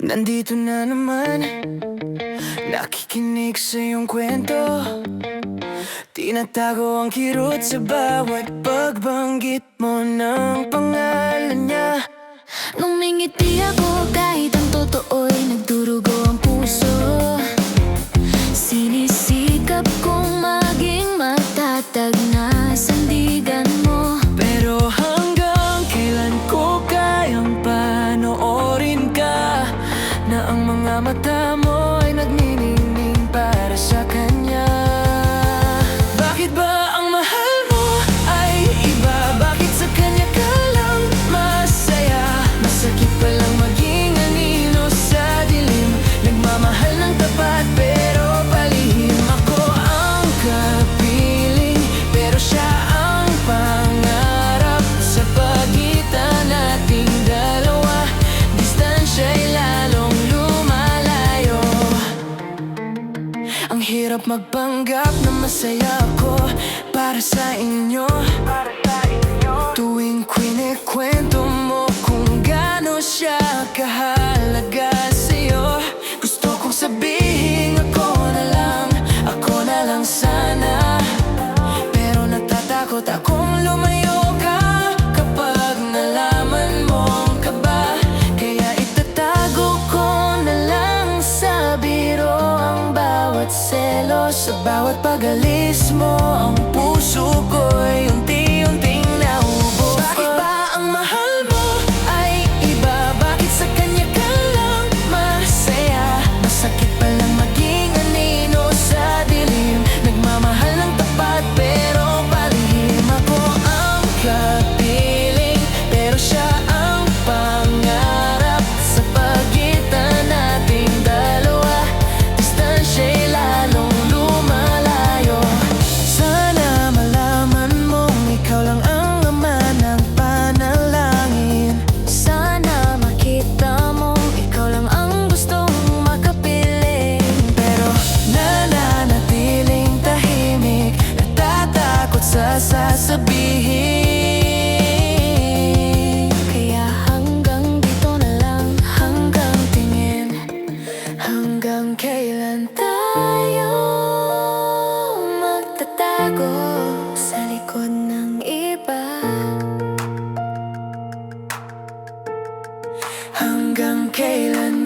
Nandito na naman, nakikinig sa iyong kwento. Tinatago ang kirot sa bawat pagbanggit mo ng pangalan niya. Ngumingiti ako kahit ang totoo'y nagdurugo ang puso. Sinisikap kong maging matatag na sandigan mo. Pero hanggang kailan ko kayang panoorin ka, na ang mga mata mo ay nagniningning para sa kanya? Bakit ba ang mahal mo ay iba? Bakit sa kanya ka lang masaya? Masakit palang maging anino sa dilim. Nagmamahal ng tapat pero palihim. Ako ang kapiling pero siya ang pangarap. Sa pagitan nating dalawa, distansya'y lalong lumalayo. Ang hirap magpanggap na masaya ako para sa inyo. Tuwing kwento mo kung gaano siya kahalaga sa'yo, gusto kong sabihin ako na lang sana. Pero natatakot akong lumayo ka kapag nalaman mong kaba. Kaya itatago ko na lang sa biro ang bawat selos. Sa bawat pag-alis mo, ang puso ko'y unti-unting naubo. Bakit ba ang mahal mo ay iba? Bakit sa kanya ka lang masaya? Masakit palang maging anino sa dilim. Nagmamahal ng tapat pero palihim. Ako ang kapiling pero siya ang pangarap. Sa pagitan nating dalawa, distansya'y lalong lumalayo. Sana malaman mong ikaw lang ang laman ng panalangin. Sana makita mong ikaw lang ang gustong makapiling. Pero nananatiling tahimik, natatakot sa sasabihin. Kaya hanggang dito na lang, Hanggang tingin, hanggang kailan tayo magtatago sa likod ng iba. hanggang kailan